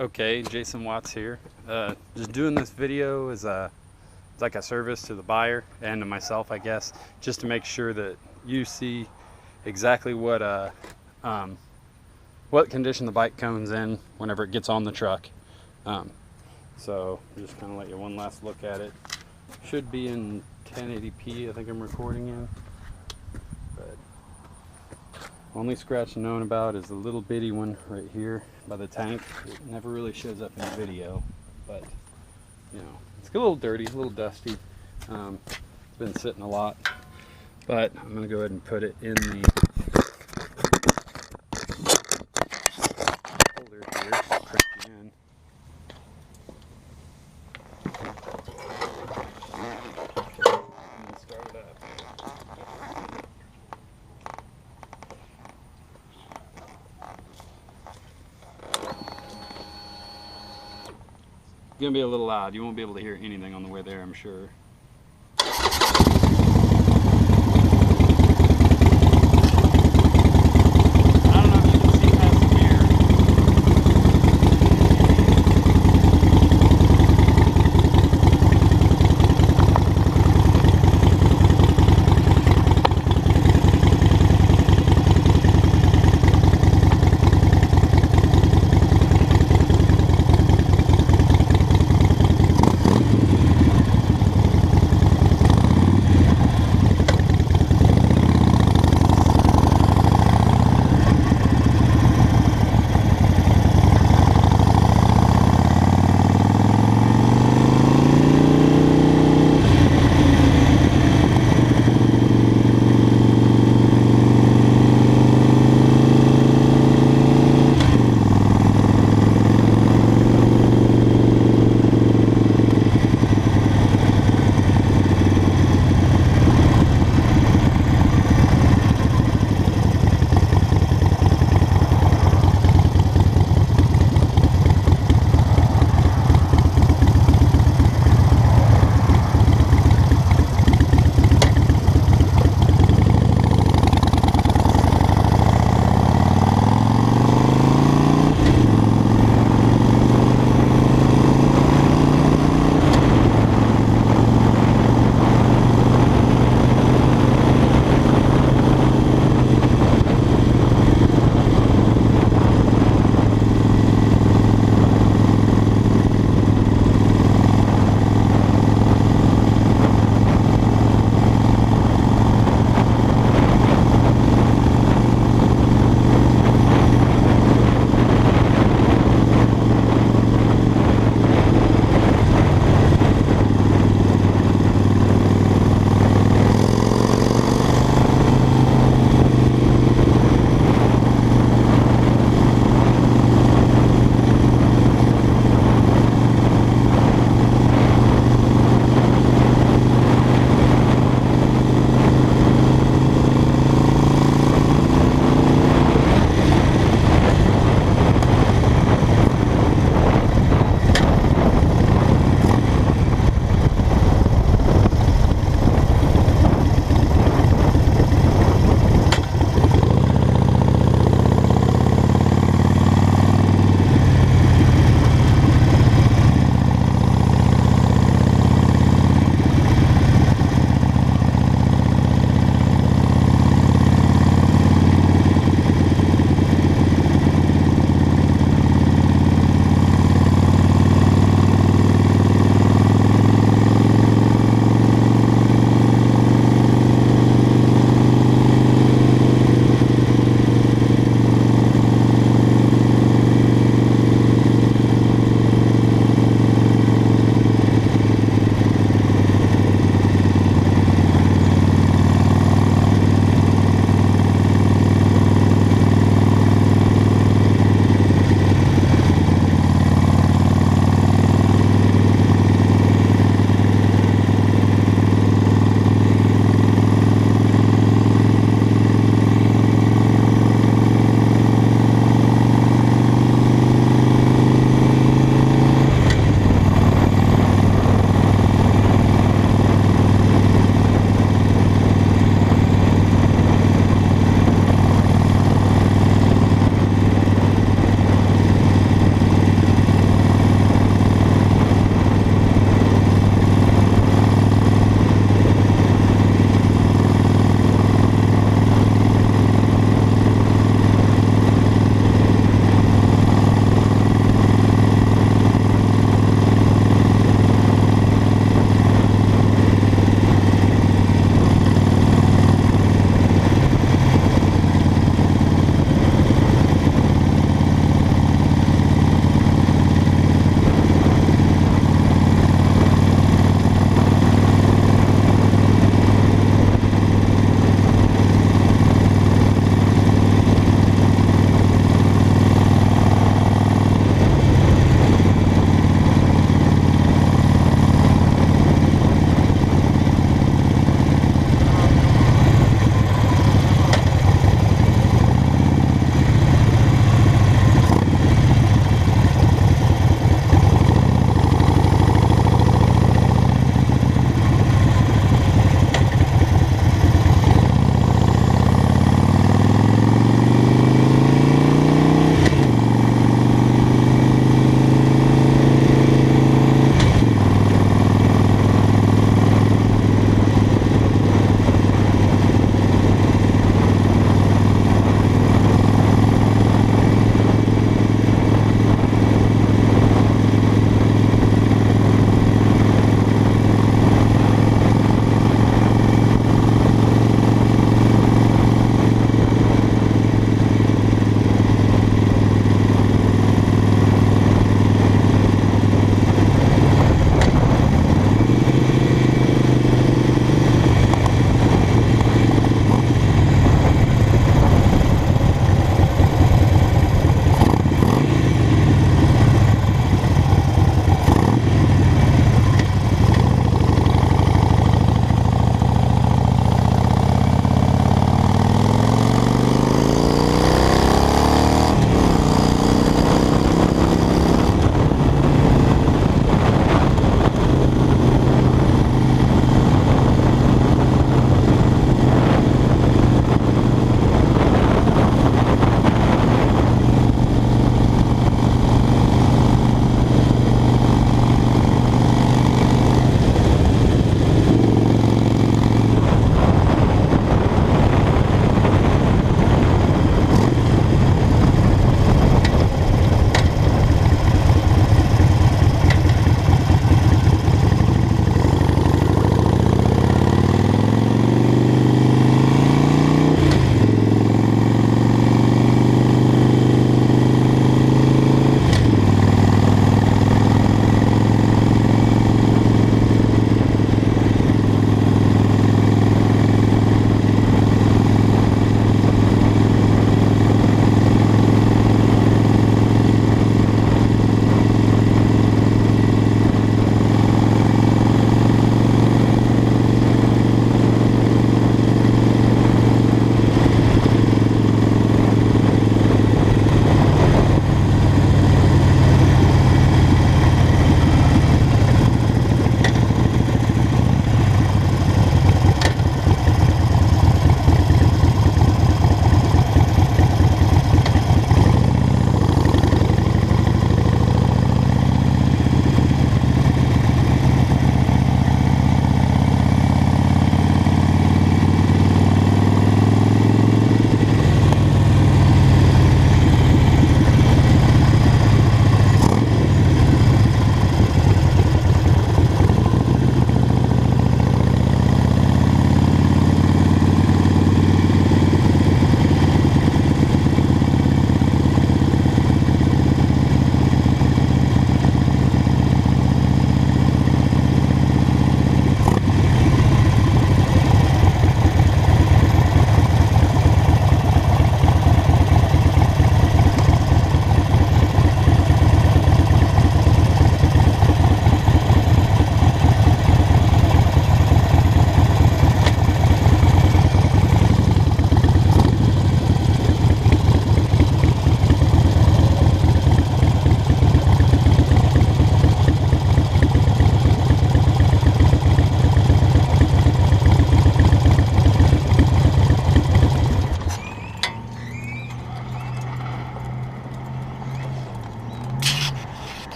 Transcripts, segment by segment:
Okay, Jason Watts here. Just doing this video is like a service to the buyer and to myself, I guess, just to make sure that you see exactly what condition the bike comes in whenever it gets on the truck. So just kind of let you one last look at it. Should be in 1080p, I think I'm recording in. But only scratch known about is the little bitty one right here by the tank. It never really shows up in the video, but you know, it's a little dirty, a little dusty. It's been sitting a lot, but I'm gonna go ahead and put it in the holder here. Crank it in. And then start it up. It's gonna be a little loud. You won't be able to hear anything on the way there, I'm sure. I don't know if you can see past the mirror.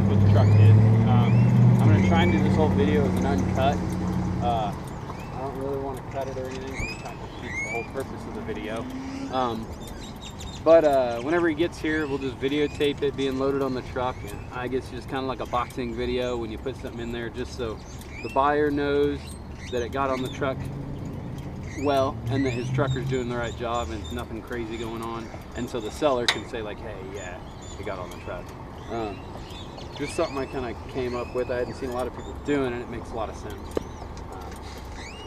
what the truck did. I'm going to try and do this whole video as an uncut. I don't really want to cut it or anything. I'm trying to keep the whole purpose of the video. But whenever he gets here, we'll just videotape it being loaded on the truck. And I guess just kind of like a boxing video when you put something in there, just so the buyer knows that it got on the truck well, and that his trucker's doing the right job and nothing crazy going on. And so the seller can say like, hey, yeah, it got on the truck. Just something I kind of came up with. I hadn't seen a lot of people doing, and it makes a lot of sense.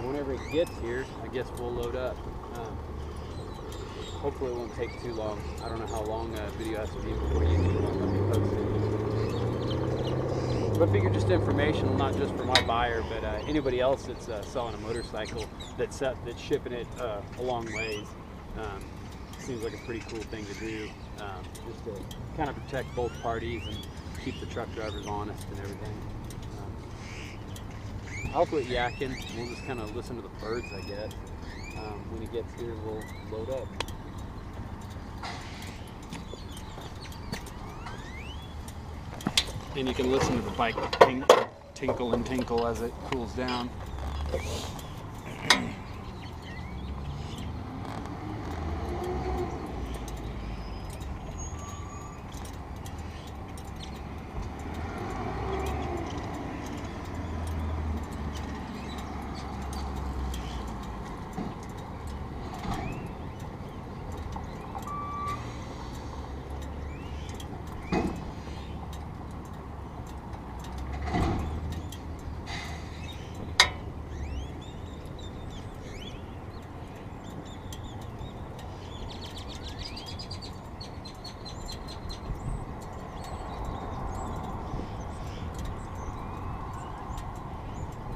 Whenever it gets here, I guess we'll load up. Hopefully it won't take too long. I don't know how long a video has to be before YouTube won't let me post it. But I figure just informational, not just for my buyer, but anybody else that's selling a motorcycle that's shipping it a long ways. Seems like a pretty cool thing to do, just to kind of protect both parties and keep the truck drivers honest and everything. I'll quit yakking. We'll just kind of listen to the birds, I guess. When he gets here, we'll load up. And you can listen to the bike tinkle and tinkle as it cools down.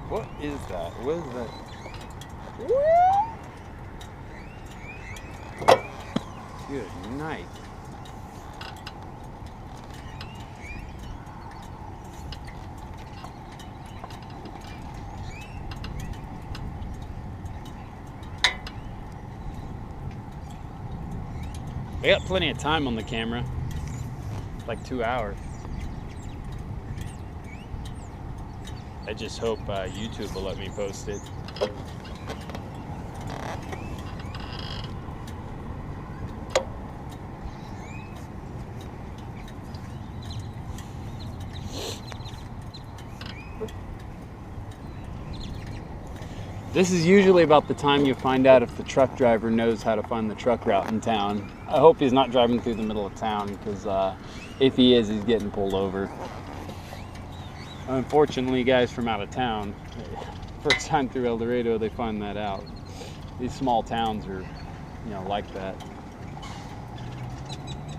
What is that? What is that? Good night. I got plenty of time on the camera, like 2 hours. I just hope YouTube will let me post it. This is usually about the time you find out if the truck driver knows how to find the truck route in town. I hope he's not driving through the middle of town, because if he is, he's getting pulled over. Unfortunately, guys from out of town, first time through El Dorado, they find that out. These small towns are, like that.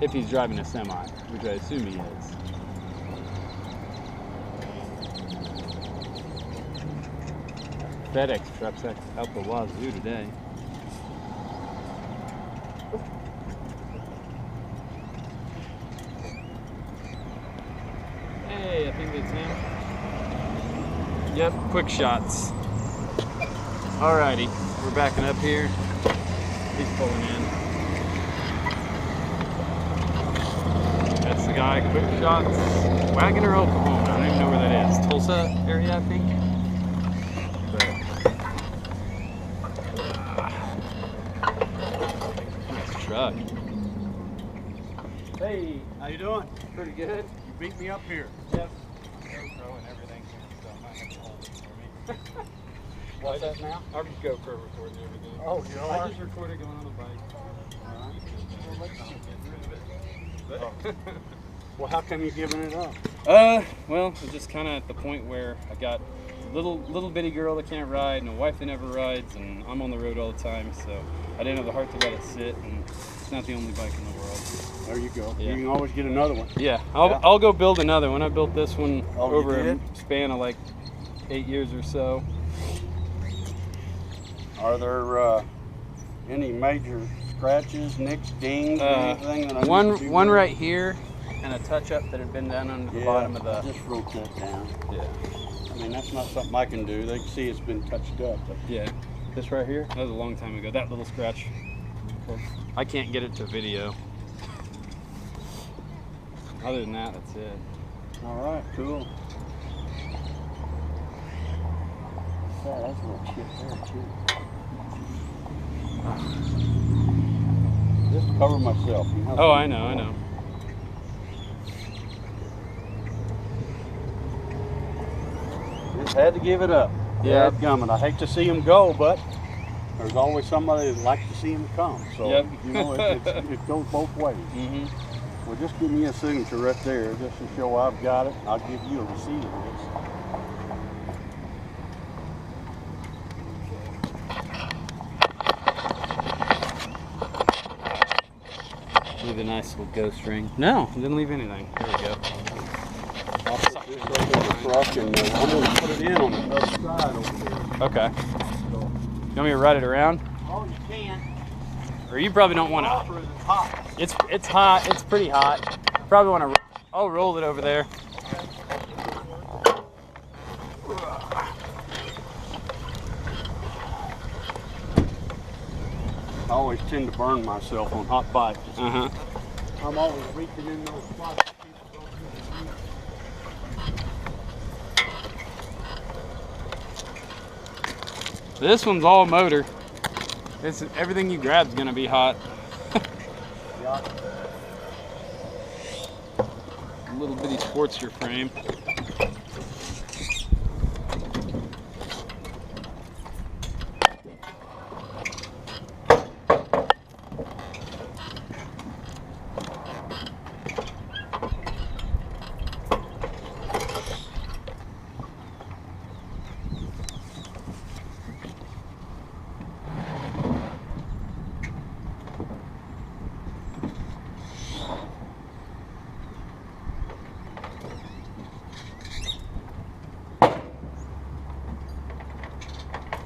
If he's driving a semi, which I assume he is. FedEx trucks out the wazoo today. Hey, I think that's him. Yep, quick shots. Alrighty, we're backing up here. He's pulling in. That's the guy, quick shots. Wagoner, Oklahoma. I don't even know where that is. Tulsa area, I think. Nice truck. Hey, how you doing? Pretty good. You beat me up here. Yep. GoPro and everything, so I might have to hold it for me. What's that now? I'm just GoPro recording everything. Oh, you know I just recorded going on the bike. Well, how come you giving it up? Well, I'm just kind of at the point where I got a little bitty girl that can't ride and a wife that never rides, and I'm on the road all the time, so I didn't have the heart to let it sit, and it's not the only bike in the world. There you go. Yeah. You can always get another one. Yeah, I'll go build another one. I built this one over you a did? span of like 8 years or so. Are there any major scratches, nicks, dings, or anything? That I need to be One aware of? right here, and a touch-up that had been done under the Yeah, bottom of the... I just wrote that down. Yeah. I mean, that's not something I can do. They can see it's been touched up. But Yeah. This right here, that was a long time ago. That little scratch. I can't get it to video. Other than that, that's it. All right, cool. Yeah, that's a little chip there too. Just to cover myself. You know? Oh, I know. Just had to give it up. Yeah. Dadgummit. I hate to see him go, but there's always somebody that likes to see him come. So, Yep. you know, it goes both ways. Mm-hmm. Well, just give me a signature right there, just to show I've got it. I'll give you a receipt of this. Leave a nice little ghost ring. No, didn't leave anything. There we go. I'll put this up in the truck and I'm going to put it in on the other side over there. Okay. So, You want me to ride it around? oh, you can. Or you probably don't want to. It's hot. It's hot. It's pretty hot. Probably want to. I'll roll it over there. I always tend to burn myself on hot bikes. Uh huh. I'm always reaching in those spots. This one's all motor. Everything you grab's gonna be hot. Yeah. Little bitty Sportster frame.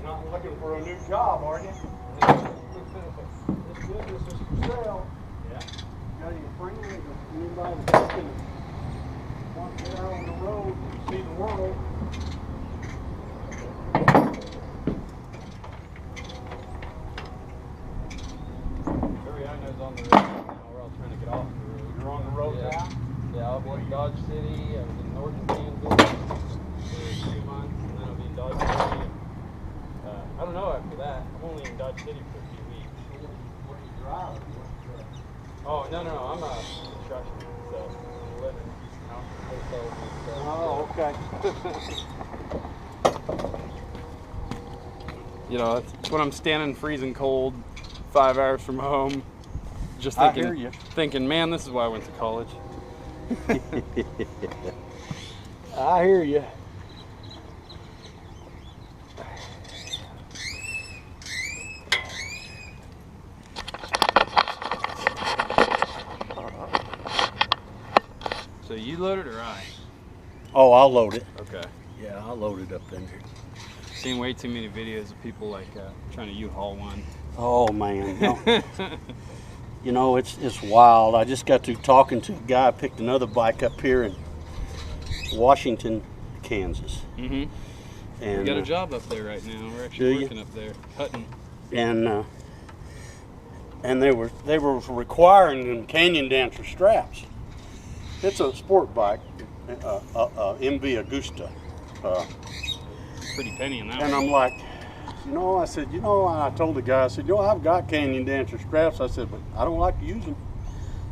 Not looking for a new job, are you? This business is for sale. Yeah. Got any friends or anybody that's looking to want to get out on the road and see the world? Every I know's on the road now. We're all trying to get off the road. You're on the road now? Yeah, I'll be in Dodge City. I was in northern Kansas for 2 months, and then I'll be in Dodge City. I don't know after that. I'm only in Dodge City for a few weeks. What do you drive? Oh, no, I'm a construction, so I live in hotels and stuff. Oh, okay. You know, it's when I'm standing freezing cold, 5 hours from home, just I hear you. thinking, man, this is why I went to college. I hear you. So you load it or I? Oh, I'll load it. Okay. Yeah, I'll load it up in there. Seen way too many videos of people like trying to U-Haul one. Oh man, no. You know, it's wild. I just got through talking to a guy. Picked another bike up here in Washington, Kansas. Mm-hmm. And We got a job up there right now. We're actually do you? working up there, cutting. And they were requiring them Canyon Dancer straps. It's a sport bike, MV Augusta. Pretty penny in that And one. I'm like, I said, I told the guy, I said, I've got Canyon Dancer straps. I said, but I don't like to use them.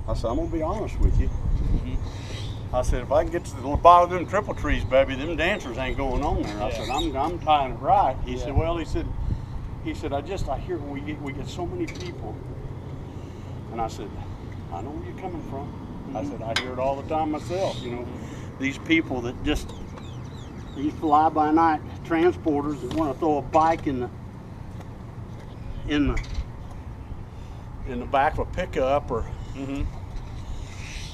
I said, I'm gonna be honest with you. Mm-hmm. I said, if I can get to the bottom of them triple trees, baby, them dancers ain't going on there. I said, I'm tying it right. He said, well, he said, I hear we get so many people. And I said, I know where you're coming from. I said, I hear it all the time myself. These people that just, these fly-by-night transporters that want to throw a bike in the back of a pickup or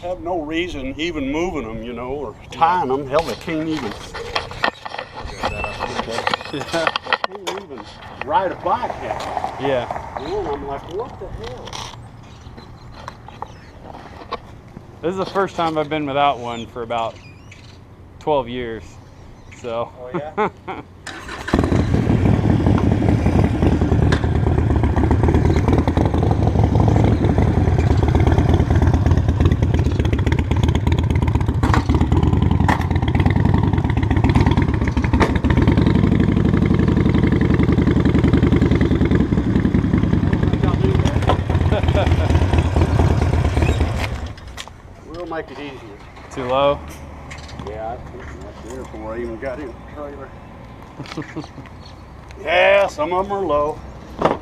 have no reason even moving them, or tying them. Hell, they can't even. Can't even ride a bike half. Yeah. And I'm like, what the hell? This is the first time I've been without one for about 12 years. So. Oh yeah. low. Yeah, that's there before I even got in the trailer. Yeah, some of them are low. I'll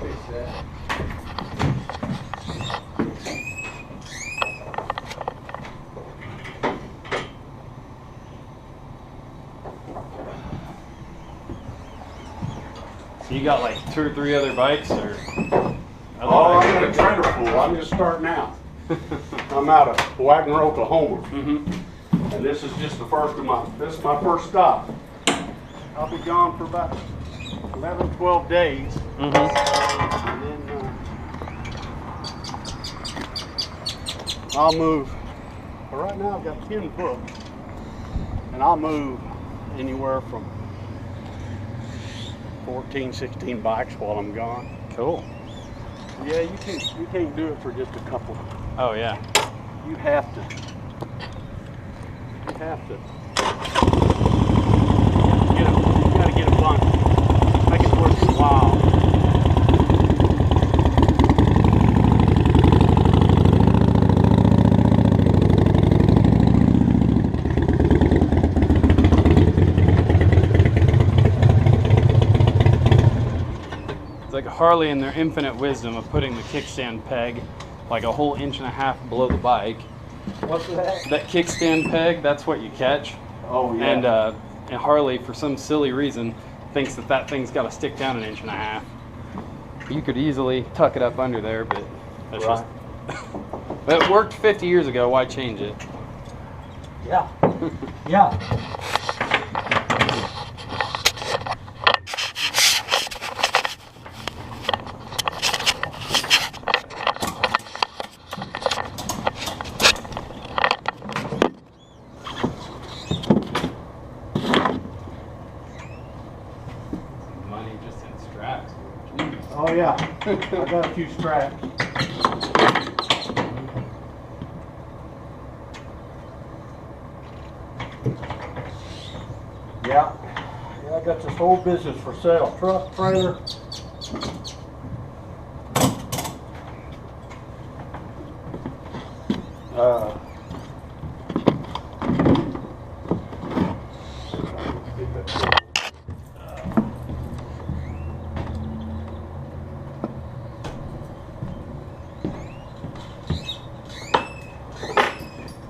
fix that. You got like 2 or 3 other bikes, or? Oh, I'm in a trailer pool. I'm just starting out. I'm out of Wagner, Oklahoma. And this is just the first of this is my first stop. I'll be gone for about 11, 12 days. And then I'll move. But right now I've got 10 booked. And I'll move anywhere from 14, 16 bikes while I'm gone. Cool. Yeah, you can't do it for just a couple. Oh yeah. You have to. You have to. You gotta get a bunch. Make it worth your while. It's like Harley in their infinite wisdom of putting the kickstand peg like a whole 1.5 inches below the bike. What's that? That kickstand peg, that's what you catch. Oh yeah. And Harley, for some silly reason, thinks that thing's got to stick down 1.5 inches. You could easily tuck it up under there, but that's Right. just. But it worked 50 years ago. Why change it? Yeah. Yeah. Money just in straps. Oh yeah. I got a few straps. Yeah. Yeah, I got this whole business for sale. Truck, trailer.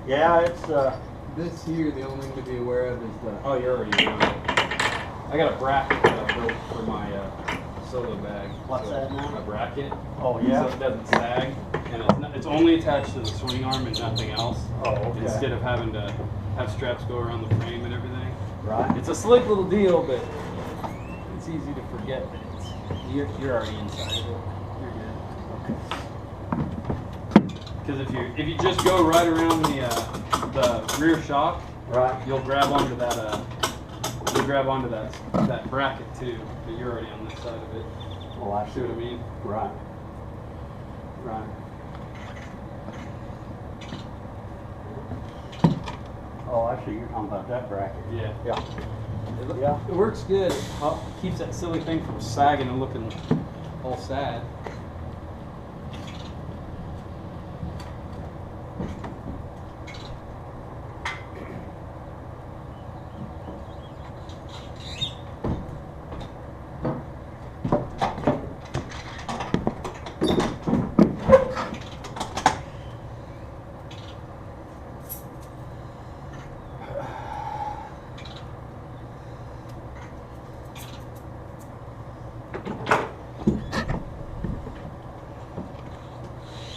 Yeah, it's This here, the only thing to be aware of is the. Oh, you're already doing it. I got a bracket that I built for my solo bag. What's So, that now? A bracket. oh So yeah. it doesn't sag, and it's only attached to the swing arm and nothing else. Oh, okay. Instead of having to have straps go around the frame and everything. Right. It's a slick little deal, but it's easy to forget that you're already inside of it. You're good. Because if you just go right around the rear shock, Right. you'll grab onto that that bracket too, but you're already on this side of it. Oh, I See what I mean? Right. Right. Oh, I see. You're talking about that bracket. Yeah. Yeah. Yeah. It works good. It keeps that silly thing from sagging and looking all sad.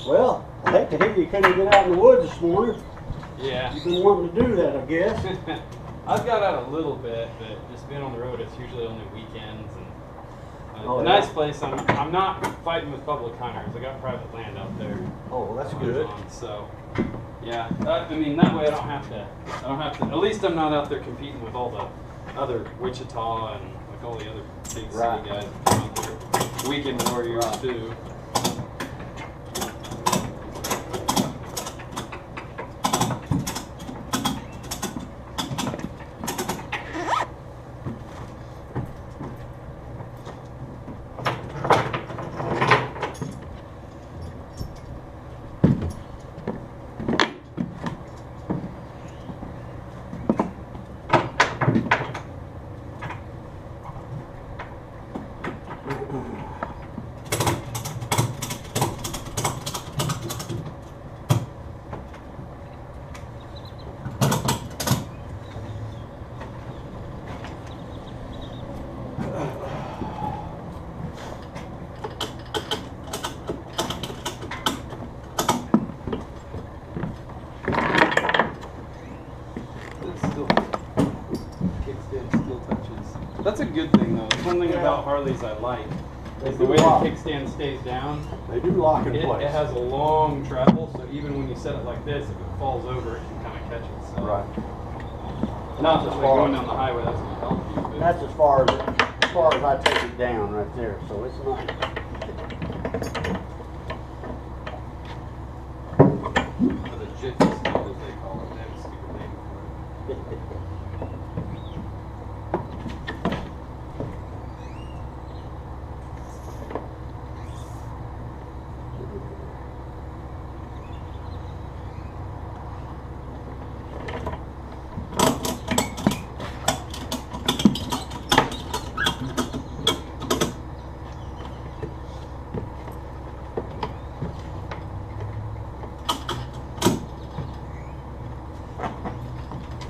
Well, I hate to hear you couldn't get out in the woods this morning. Yeah. You've been wanting to do that, I guess. I've got out a little bit, but just being on the road, it's usually only weekends. And Oh, the yeah? nice place, I'm not fighting with public hunters. I got private land out there. Oh, well, that's to good. hunt on, so, yeah. I mean, that way I don't have to. At least I'm not out there competing with all the other Wichita and like all the other big city Right. guys that come out there. Weekend warriors Right. too. still kickstand still touches. That's a good thing though. It's one thing about Harleys I like is the way the kickstand stays down. They do lock in place. It has a long travel, so even when you set it like this, if it falls over, it can kind of catch itself. Right. Not just like going down the highway, that's going to help you. But That's as far as I take it down right there, so it's not. the jiffy steel, as they call it. They have a stupid name for it.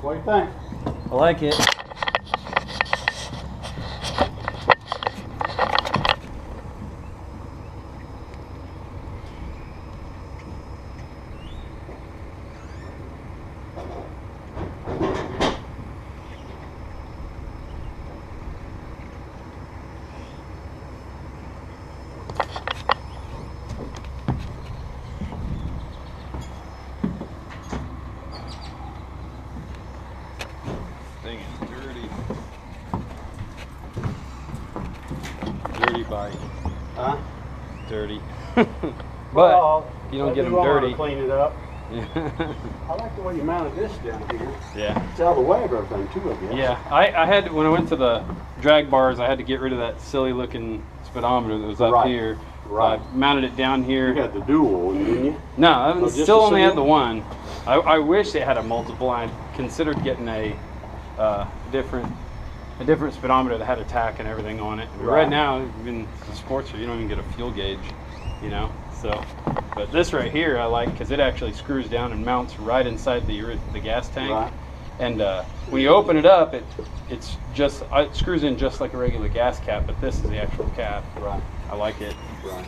What do you think? I like it. Thing is dirty. Dirty bike. Huh? Dirty. But Well, you don't they get do them want to dirty. Clean it up. Yeah. I like the way you mounted this down here. Yeah. It's out of the way of everything too, I guess. Yeah. I had, when I went to the drag bars, I had to get rid of that silly looking speedometer that was up Right. here. Right. I mounted it down here. You had the dual, didn't you? No, I Oh, just still the only had single? the one. I wish it had a multiple. I considered getting a different speedometer that had a tack and everything on it. But right Right. now, even the Sportster, you don't even get a fuel gauge, you know. So, but this right here I like because it actually screws down and mounts right inside the gas tank. Right. And when you open it up, it screws in just like a regular gas cap, but this is the actual cap. Right. I like it. Right.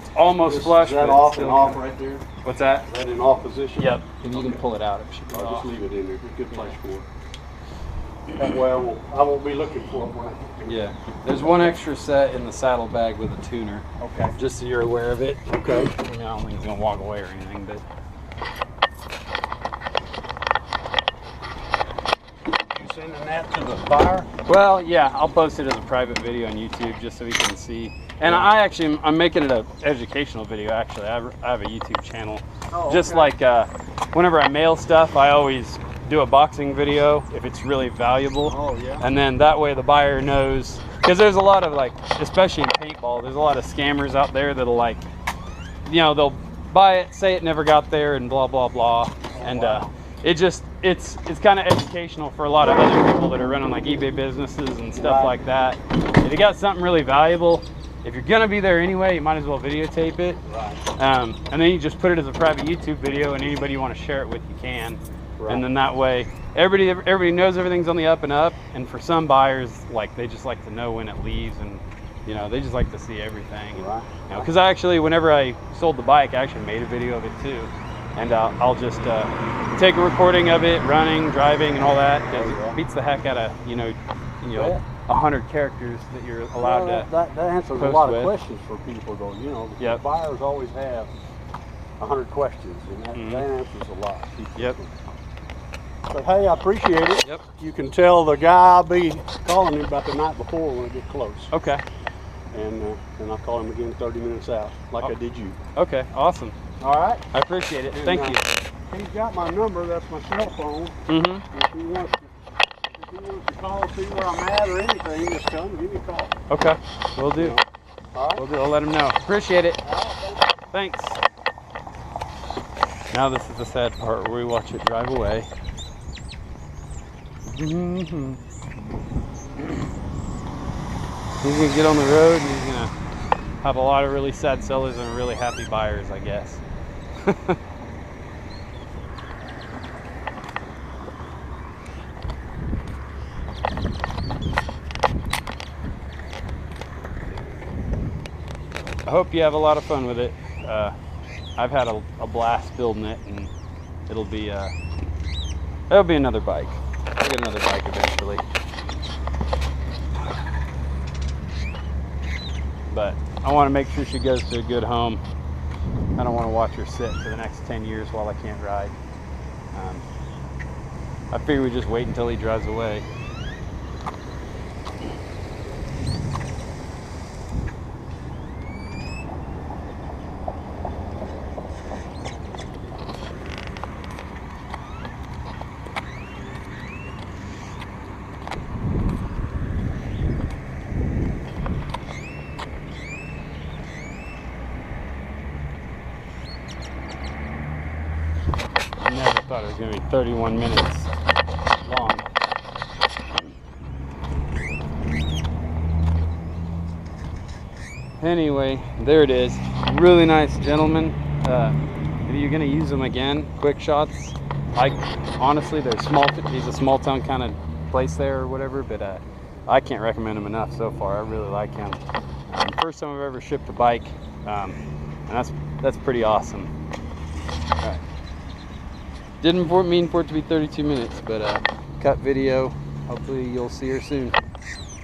It's almost flush. Is that but off still and off kinda- right there? What's that? Is that in off position? Yep. And you can pull it out if you I'll off. just leave it in there. It's a good place for it. That way I won't be looking for it when I get there. Yeah. There's one extra set in the saddlebag with a tuner. Okay. Just so you're aware of it. Okay. I mean, I don't think it's gonna walk away or anything, but You sending that to the buyer? well, yeah, I'll post it as a private video on YouTube just so you can see. And I'm making it a educational video. Actually, I have a YouTube channel. Oh, Just okay. like whenever I mail stuff, I always do a boxing video if it's really valuable. Oh, yeah. And then that way the buyer knows, because there's a lot of like, especially in paintball, there's a lot of scammers out there that'll like, you know, they'll buy it, say it never got there, and blah blah blah. And wow. it's kind of educational for a lot of other people that are running like eBay businesses and stuff Right. like that. If you got something really valuable, if you're gonna be there anyway, you might as well videotape it. Right. And then you just put it as a private YouTube video, and anybody you want to share it with, you can. Right. And then that way, everybody knows everything's on the up and up. And for some buyers, like they just like to know when it leaves, and you know they just like to see everything. And, Right. you know, because I actually, whenever I sold the bike, I actually made a video of it too, and I'll just take a recording of it running, driving, and all that. Because yeah. it beats the heck out of you know 100 characters that you're allowed Well, to. that answers a post lot of with. questions for people, though. You know, Yep. the buyers always have 100 questions, and that, Mhm. that answers a lot. People Yep. But hey, I appreciate it. Yep. You can tell the guy I'll be calling him about the night before when I get close. Okay. And then I'll call him again 30 minutes out, like I did you. Okay. Awesome. All right? I appreciate it. And, Thank you. He's got my number. That's my cell phone. Mm-hmm. If he wants to call, see where I'm at or anything, just come give me a call. Okay. We'll do. All right? We'll do. I'll let him know. Appreciate it. Thanks. Now this is the sad part where we watch it drive away. Mm-hmm. He's gonna get on the road and he's gonna have a lot of really sad sellers and really happy buyers, I guess. I hope you have a lot of fun with it. I've had a blast building it, and it'll be another bike. I'll get another bike eventually. But I want to make sure she goes to a good home. I don't want to watch her sit for the next 10 years while I can't ride. I figure we just wait until he drives away. I never thought it was going to be 31 minutes long. Anyway, there it is. Really nice gentleman. If you're going to use them again, quick shots. Honestly, they're small. He's a small town kind of place there or whatever, but I can't recommend him enough so far. I really like him. First time I've ever shipped a bike, and that's pretty awesome. All right. Didn't mean for it to be 32 minutes, but cut video. Hopefully you'll see her soon.